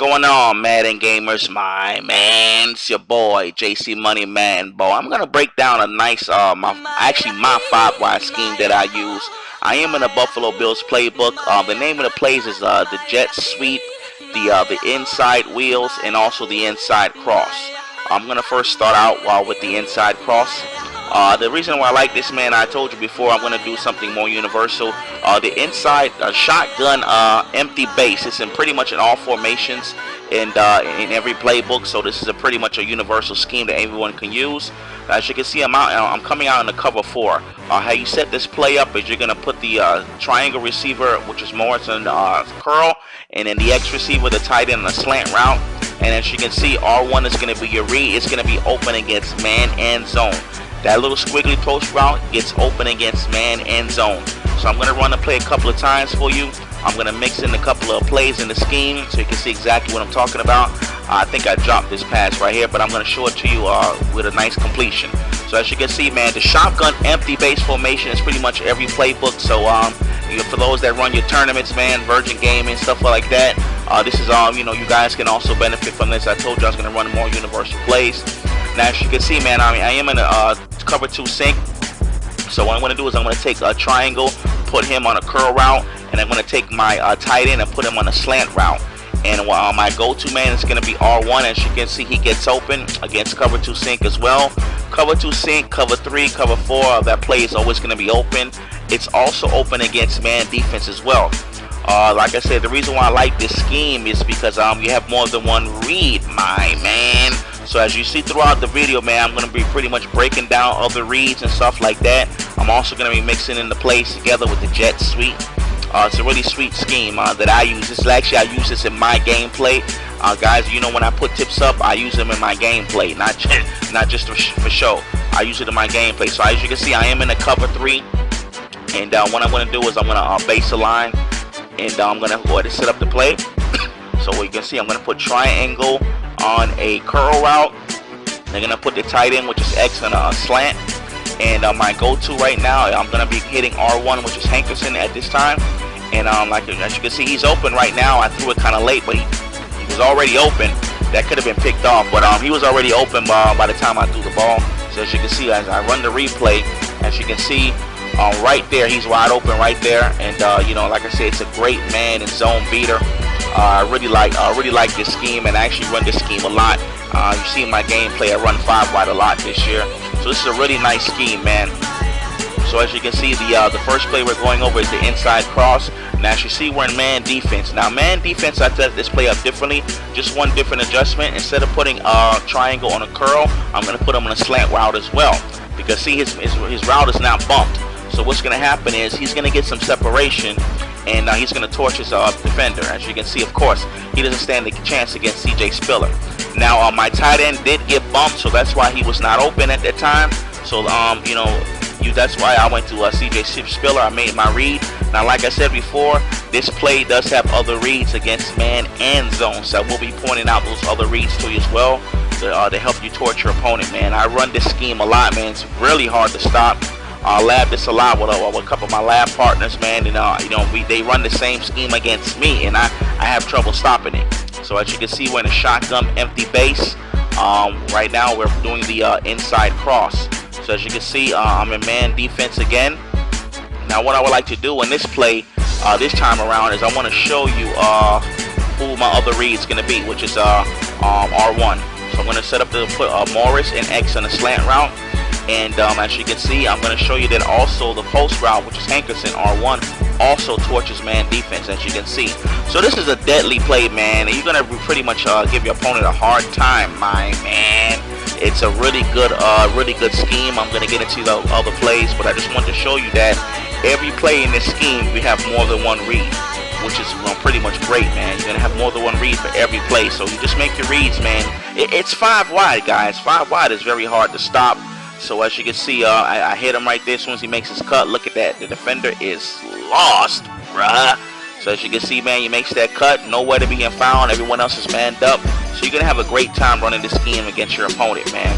going on, Madden gamers? My man, it's your boy JC Money Man Bo. I'm gonna break down a nice my 5 wide scheme that I use. I am in a Buffalo Bills playbook. The name of the plays is the jet sweep, the inside wheels, and also the inside cross. I'm gonna first start out with the inside cross. The reason why I like this, man, I told you before, I'm going to do something more universal. The inside shotgun empty base. It's in pretty much in all formations and in every playbook. So this is pretty much a universal scheme that everyone can use. As you can see, I'm coming out in the cover 4. How you set this play up is you're going to put the triangle receiver, which is Morrison curl, and then the X receiver, the tight end, on a slant route. And as you can see, R1 is going to be your read. It's going to be open against man and zone. That little squiggly post route gets open against man and zone. So I'm going to run the play a couple of times for you. I'm going to mix in a couple of plays in the scheme so you can see exactly what I'm talking about. I think I dropped this pass right here, but I'm going to show it to you with a nice completion. So as you can see, man, the shotgun empty base formation is pretty much every playbook. So for those that run your tournaments, man, Virgin Gaming, stuff like that, this is you guys can also benefit from this. I told you I was going to run more universal plays. Now, as you can see, man, I am in a cover 2 sink. So what I'm going to do is I'm going to take a triangle, put him on a curl route, and I'm going to take my tight end and put him on a slant route. And my go-to man is going to be R1. As you can see, he gets open against cover 2 sink as well. Cover 2 sink, cover 3, cover 4, that play is always going to be open. It's also open against man defense as well. Like I said, the reason why I like this scheme is because you have more than one read, my man. So as you see throughout the video, man, I'm going to be pretty much breaking down other reads and stuff like that. I'm also going to be mixing in the plays together with the jet sweep. It's a really sweet scheme that I use. I use this in my gameplay. Guys, you know, when I put tips up, I use them in my gameplay, not just for show. I use it in my gameplay. So as you can see, I am in a cover 3. And what I'm going to do is I'm going to base a line. And I'm going to go ahead and set up the play. So what you can see, I'm going to put triangle on a curl route. They're going to put the tight end, which is X, on a slant. And my go-to right now, I'm going to be hitting R1, which is Hankerson at this time. And as you can see, he's open right now. I threw it kind of late, but he was already open. That could have been picked off, but he was already open by the time I threw the ball. So as you can see, as I run the replay, as you can see, right there, he's wide open right there. And like I said, it's a great man and zone beater. I really like this scheme, and I actually run this scheme a lot. You see in my gameplay, I run 5 wide a lot this year. So this is a really nice scheme, man. So as you can see, the first play we're going over is the inside cross. Now as you see, we're in man defense. Now man defense, I set this play up differently. Just one different adjustment. Instead of putting a triangle on a curl, I'm going to put him on a slant route as well. Because see, his route is now bumped. So what's going to happen is he's going to get some separation, and he's going to torch his defender. As you can see, of course, he doesn't stand a chance against CJ Spiller. Now my tight end did get bumped, so that's why he was not open at that time. So that's why I went to CJ Spiller. I made my read. Now, like I said before, this play does have other reads against man and zone, so I will be pointing out those other reads to you as well to help you torch your opponent, man. I run this scheme a lot, man. It's really hard to stop. I lab this a lot with a couple of my lab partners, man, and they run the same scheme against me, and I have trouble stopping it. So as you can see, we're in a shotgun empty base. Right now we're doing the inside cross. So as you can see, I'm in man defense again. Now what I would like to do in this play this time around is I want to show you who my other read is going to be, which is R1. So I'm going to set up to put Morris and X on a slant route. And as you can see, I'm going to show you that also the post route, which is Hankerson, R1, also torches man defense, as you can see. So this is a deadly play, man, and you're going to pretty much give your opponent a hard time, my man. It's a really good scheme. I'm going to get into the other plays, but I just want to show you that every play in this scheme, we have more than one read, which is pretty much great, man. You're going to have more than one read for every play, so you just make your reads, man. It's 5 wide, guys. 5 wide is very hard to stop. So as you can see, I hit him right there as soon as he makes his cut. Look at that. The defender is lost, bruh. So as you can see, man, he makes that cut. Nowhere to be found. Everyone else is manned up. So you're going to have a great time running this scheme against your opponent, man.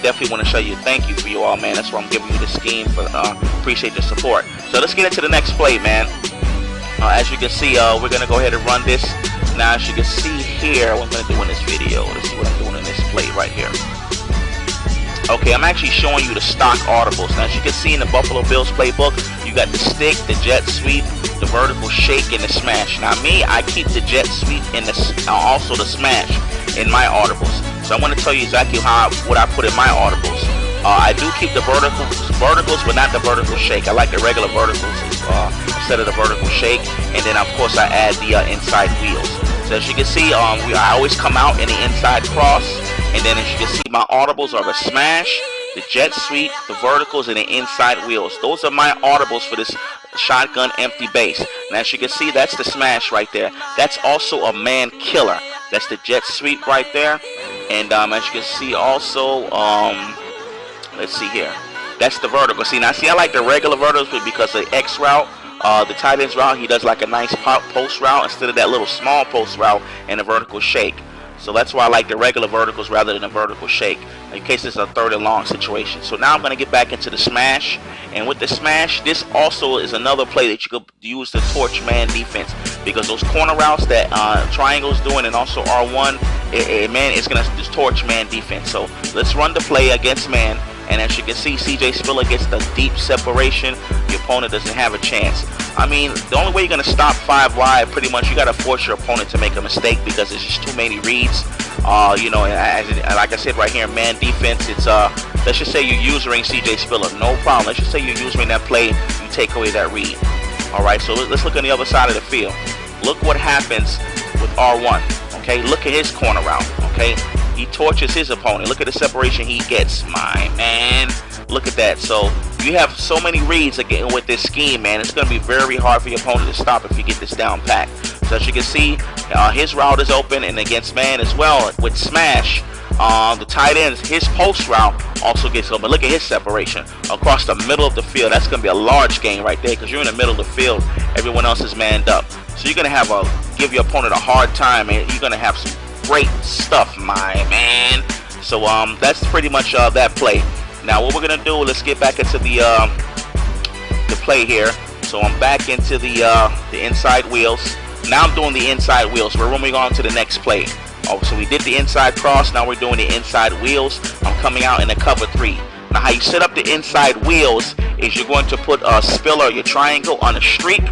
Definitely want to show you thank you for you all, man. That's why I'm giving you the scheme. Appreciate your support. So let's get into the next play, man. As you can see, we're going to go ahead and run this. Now as you can see here, what I'm going to do in this video, let's see what I'm doing in this play right here. Okay, I'm actually showing you the stock audibles. Now as you can see in the Buffalo Bills playbook, you got the stick, the jet sweep, the vertical shake, and the smash. Now me, I keep the jet sweep and also the smash in my audibles. So I'm going to tell you exactly what I put in my audibles. I do keep the verticals, but not the vertical shake. I like the regular verticals instead of the vertical shake. And then of course I add the inside wheels. So as you can see, I always come out in the inside cross. And then as you can see, my audibles are the smash, the jet sweep, the verticals, and the inside wheels. Those are my audibles for this shotgun empty base. Now as you can see, that's the smash right there. That's also a man killer. That's the jet sweep right there. And as you can see also, let's see here, that's the vertical. See, now see, I like the regular verticals because the X route, the tight ends route, he does like a nice pop post route instead of that little small post route and a vertical shake. So that's why I like the regular verticals rather than a vertical shake, in case it's a third and long situation. So now I'm going to get back into the smash. And with the smash, this also is another play that you could use to torch man defense. Because those corner routes that Triangle's doing and also R1, man, it's going to just torch man defense. So let's run the play against man. And as you can see, CJ Spiller gets the deep separation. The opponent doesn't have a chance. I mean, the only way you're going to stop 5 wide, pretty much, you got to force your opponent to make a mistake because there's just too many reads. You know, and like I said right here, man defense, it's, let's just say you're using CJ Spiller. No problem. Let's just say you're using that play, you take away that read. All right, so let's look on the other side of the field. Look what happens with R1. Okay, look at his corner route. Okay, he torches his opponent. Look at the separation he gets, my man. Look at that. So you have so many reads again with this scheme, man. It's going to be very hard for your opponent to stop if you get this down pat. So as you can see, his route is open, and against man as well with smash. The tight ends, his post route also gets open. Look at his separation across the middle of the field. That's going to be a large gain right there because you're in the middle of the field. Everyone else is manned up. So you're going to give your opponent a hard time, and you're going to have some great stuff, my man. So that's pretty much that play. Now what we're going to do, let's get back into the play here. So I'm back into the inside wheels. Now I'm doing the inside wheels. We're moving on to the next play. Oh, so we did the inside cross. Now we're doing the inside wheels. I'm coming out in a cover 3. Now how you set up the inside wheels is you're going to put a Spiller, your triangle, on a streak,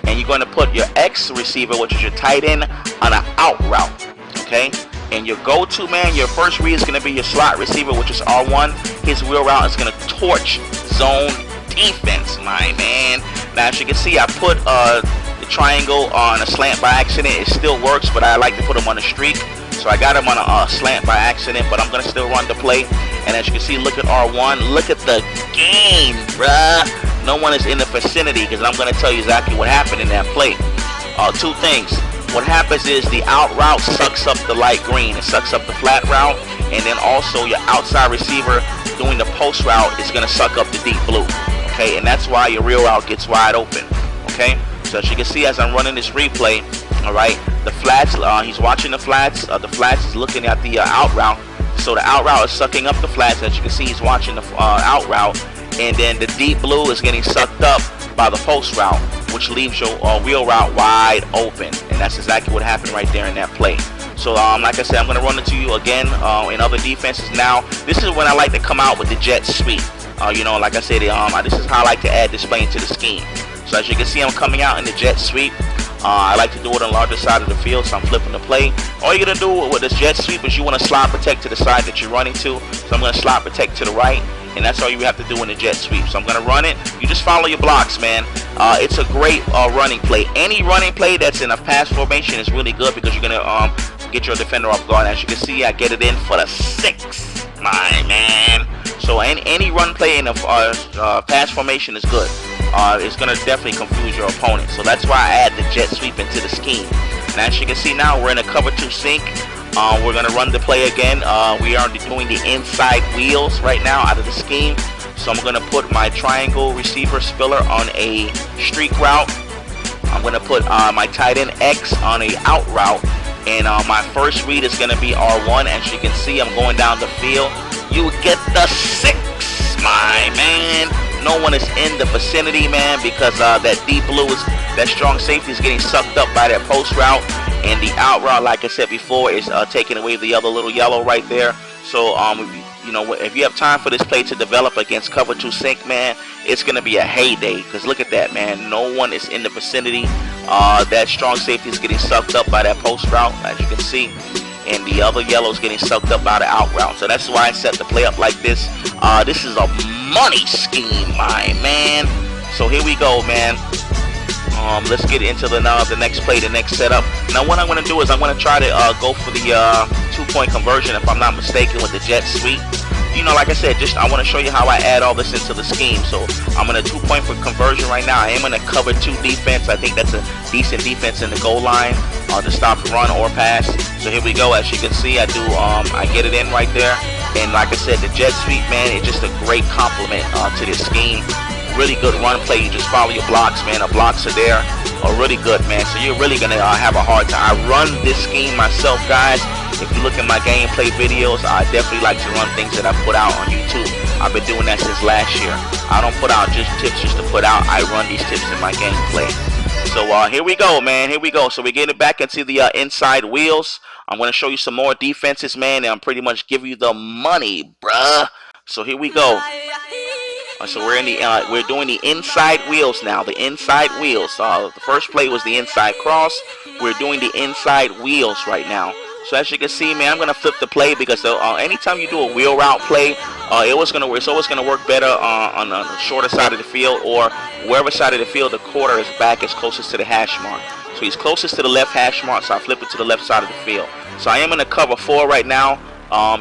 and you're going to put your X receiver, which is your tight end, on an out route. Okay, and your go-to man, your first read is going to be your slot receiver, which is R1. His wheel route is going to torch zone defense, my man. Now as you can see, I put the triangle on a slant by accident. It still works, but I like to put him on a streak. So I got him on a slant by accident, but I'm going to still run the play. And as you can see, look at R1. Look at the game, bruh. No one is in the vicinity because I'm going to tell you exactly what happened in that play. Two things. What happens is the out route sucks up the light green. It sucks up the flat route. And then also your outside receiver doing the post route is going to suck up the deep blue. Okay, and that's why your real route gets wide open. Okay, so as you can see as I'm running this replay, all right, the flats, he's watching the flats. The flats is looking at the out route. So the out route is sucking up the flats. As you can see, he's watching the out route. And then the deep blue is getting sucked up by the post route, which leaves your wheel route wide open. And that's exactly what happened right there in that play. So like I said, I'm going to run it to you again in other defenses. Now, this is when I like to come out with the jet sweep. You know, like I said, this is how I like to add this play into the scheme. So as you can see, I'm coming out in the jet sweep. I like to do it on the larger side of the field, so I'm flipping the play. All you're going to do with this jet sweep is you want to slide protect to the side that you're running to. So I'm going to slide protect to the right, and that's all you have to do in the jet sweep. So I'm going to run it. You just follow your blocks, man. It's a great running play. Any running play that's in a pass formation is really good because you're going to get your defender off guard. As you can see, I get it in for the 6, my man. So any run play in a pass formation is good. It's going to definitely confuse your opponent. So that's why I add the jet sweep into the scheme. And as you can see now, we're in a cover 2 sink. We're going to run the play again. We are doing the inside wheels right now out of the scheme. So I'm going to put my triangle receiver Spiller on a streak route. I'm going to put my tight end X on a out route. And my first read is going to be R1. As you can see, I'm going down the field. You get the 6, my man. No one is in the vicinity, man, because that deep blue is, that strong safety is getting sucked up by that post route. And the out route, like I said before, is taking away the other little yellow right there. So you know, if you have time for this play to develop against cover 2 sink, man, it's gonna be a heyday. Because look at that, man, no one is in the vicinity. That strong safety is getting sucked up by that post route, as you can see, and the other yellow is getting sucked up by the out route. So that's why I set the play up like this. This is a money scheme, my man. So here we go, man. Let's get into the next play, the next setup. Now what I'm going to do is I'm going to try to go for the 2-point conversion, if I'm not mistaken, with the jet sweep. You know, like I said, I want to show you how I add all this into the scheme. So I'm going to 2-point for conversion right now. I am going to cover 2 defense. I think that's a decent defense in the goal line to stop the run or pass. So here we go. As you can see, I get it in right there. And like I said, the jet sweep, man, it's just a great compliment to this scheme. Really good run play. You just follow your blocks, man. The blocks are there, are really good, man. So you're really gonna have a hard time. I run this scheme myself, guys. If you look at my gameplay videos, I definitely like to run things that I put out on YouTube. I've been doing that since last year. I don't put out just tips just to put out. I run these tips in my gameplay. So here we go, man. Here we go. So we're getting back into the inside wheels. I'm gonna show you some more defenses, man, and I'm pretty much give you the money, bruh. So here we go. So we're doing the inside wheels now. The inside wheels. The first play was the inside cross. We're doing the inside wheels right now. So as you can see, man, I'm gonna flip the play because anytime you do a wheel route play, it's always gonna work better on the shorter side of the field, or wherever side of the field the quarter is back is closest to the hash mark. So he's closest to the left hash mark, so I flip it to the left side of the field. So I am in a cover 4 right now.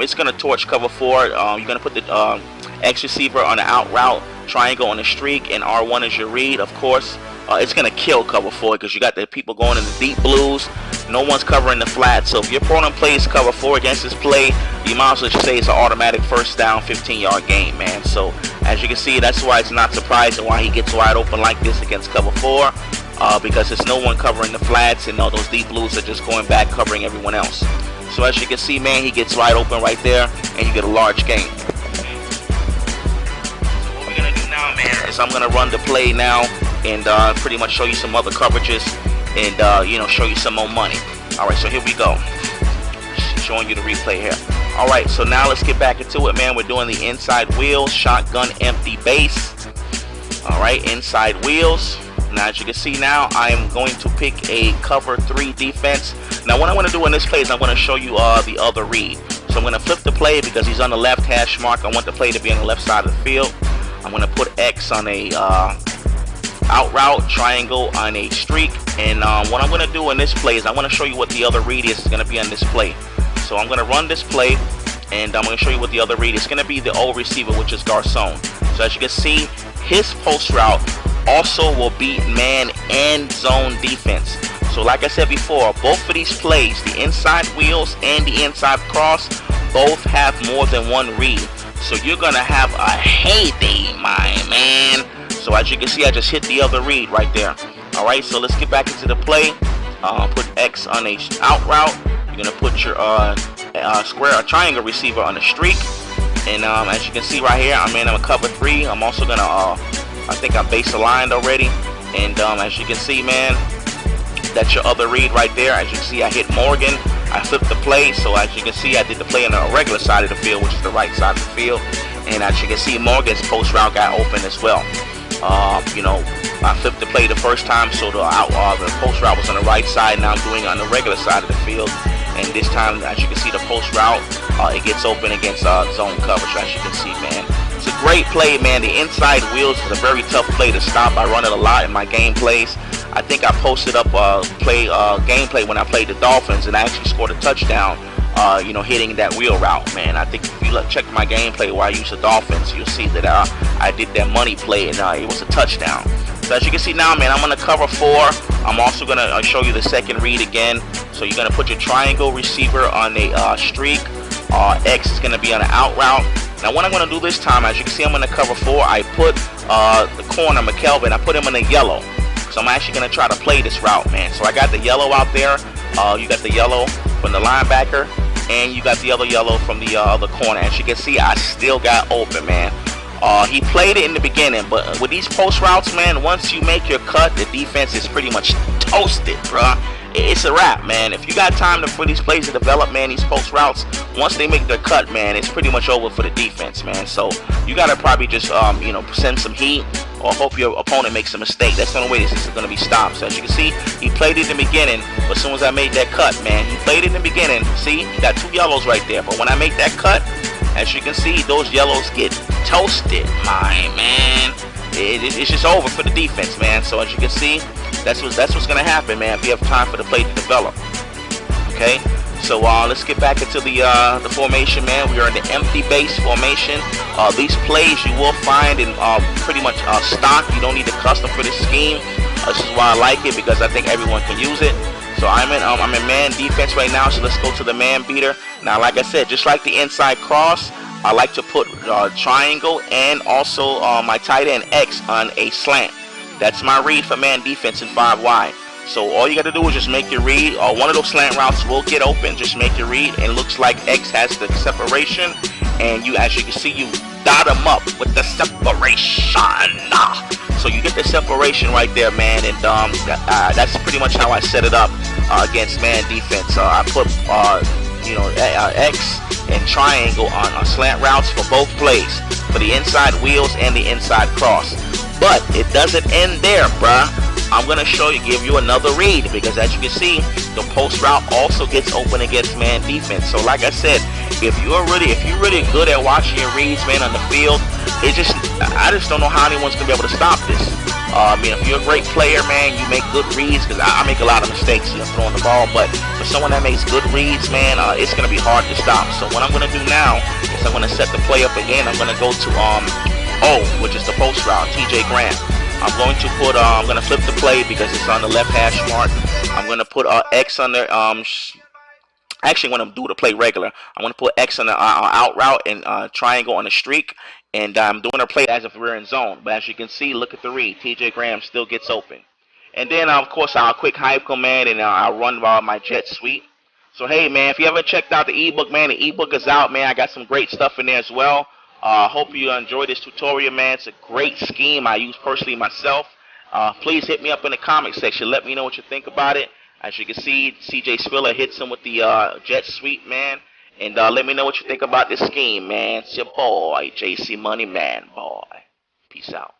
It's gonna torch cover 4. You're gonna put the X receiver on the out route, triangle on the streak, and R1 is your read, of course. It's going to kill cover 4 because you got the people going in the deep blues. No one's covering the flat. So if your opponent plays cover 4 against this play, you might as well just say it's an automatic first down, 15-yard game, man. So as you can see, that's why it's not surprising why he gets wide open like this against cover 4, because there's no one covering the flats, and all those deep blues are just going back covering everyone else. So as you can see, man, he gets wide open right there, and you get a large gain. Now, man, is I'm gonna run the play now and pretty much show you some other coverages and you know, show you some more money. All right, so here we go. Showing you the replay here. All right, so now let's get back into it, man. We're doing the inside wheels, shotgun, empty base. All right, inside wheels. Now, as you can see, now I am going to pick a cover 3 defense. Now, what I want to do in this play is I'm going to show you the other read. So I'm going to flip the play because he's on the left hash mark. I want the play to be on the left side of the field. I'm going to put X on a out route, triangle on a streak, and what I'm going to do in this play is I'm going to show you what the other read is going to be on this play. So I'm going to run this play, and I'm going to show you what the other read is going to be. The old receiver, which is Garcon. So as you can see, his post route also will beat man and zone defense. So like I said before, both of these plays, the inside wheels and the inside cross, both have more than one read. So you're gonna have a heyday, my man. So as you can see, I just hit the other read right there. All right, so let's get back into the play. Put X on a out route. You're gonna put your square or triangle receiver on a streak. And as you can see right here, I'm in a cover 3. I'm also gonna, I think I'm base aligned already. And as you can see, man, that's your other read right there. As you can see, I hit Morgan. I flipped the play, so as you can see, I did the play on the regular side of the field, which is the right side of the field. And as you can see, Morgan's post route got open as well. You know, I flipped the play the first time, so the post route was on the right side. Now I'm doing it on the regular side of the field. And this time, as you can see, the post route, it gets open against zone coverage, as you can see, man. It's a great play, man. The inside wheels is a very tough play to stop. I run it a lot in my gameplays. I think I posted up gameplay when I played the Dolphins, and I actually scored a touchdown, you know, hitting that wheel route, man. I think if you check my gameplay where I use the Dolphins, you'll see that I did that money play, and it was a touchdown. So as you can see now, man, I'm going to cover 4. I'm also going to show you the second read again. So you're going to put your triangle receiver on a streak. X is going to be on an out route. Now what I'm going to do this time, as you can see, I'm going to cover 4. I put the corner, McKelvin, I put him in a yellow. So I'm actually going to try to play this route, man. So I got the yellow out there. You got the yellow from the linebacker, and you got the other yellow from the other corner. As you can see, I still got open, man. He played it in the beginning, but with these post routes, man, once you make your cut, the defense is pretty much toasted, bruh. it's a wrap, man. If you got time for these plays to develop, man, these post routes, once they make their cut, man, it's pretty much over for the defense, man. So you gotta probably just send some heat or hope your opponent makes a mistake. That's the only way this is gonna be stopped. So as you can see, he played it in the beginning, but as soon as I made that cut, man, he played it in the beginning. See, he got 2 yellows right there. But when I make that cut, as you can see, those yellows get toasted, my man. It's just over for the defense, man. So as you can see, that's what's gonna happen, man, if you have time for the play to develop. Okay, so let's get back into the formation, man. We are in the empty base formation. These plays you will find in pretty much stock. You don't need to custom for this scheme. This is why I like it, because I think everyone can use it. So I'm in man defense right now. So let's go to the man beater. Now, like I said, just like the inside cross, I like to put triangle and also my tight end X on a slant. That's my read for man defense in 5 wide. So all you got to do is just make your read. One of those slant routes will get open. Just make your read, and it looks like X has the separation. And as you can see, you dot them up with the separation. So you get the separation right there, man. And that's pretty much how I set it up against man defense. I put X and triangle on slant routes for both plays, for the inside wheels and the inside cross. But it doesn't end there, bruh. I'm gonna give you another read, because as you can see, the post route also gets open against man defense. So like I said, if you're really good at watching your reads, man, on the field, I just don't know how anyone's gonna be able to stop this. If you're a great player, man, you make good reads, because I make a lot of mistakes, throwing the ball. But for someone that makes good reads, man, it's gonna be hard to stop. So what I'm gonna do now is I'm gonna set the play up again. I'm gonna go to O, which is the post route, TJ Graham. I'm going to put I'm gonna flip the play because it's on the left hash mark. I'm gonna put X on there. Actually, when I'm doing the play regular, I'm gonna put X on the out route and triangle on the streak. And I'm doing a play as if we're in zone. But as you can see, look at the read. TJ Graham still gets open. And then, of course, I'll quick hype command, and I'll run my jet sweep. So, hey, man, if you haven't checked out the ebook, man, the ebook is out, man. I got some great stuff in there as well. Hope you enjoy this tutorial, man. It's a great scheme I use personally myself. Please hit me up in the comment section. Let me know what you think about it. As you can see, CJ Spiller hits him with the jet sweep, man. And let me know what you think about this scheme, man. It's your boy, JC Money Man, boy. Peace out.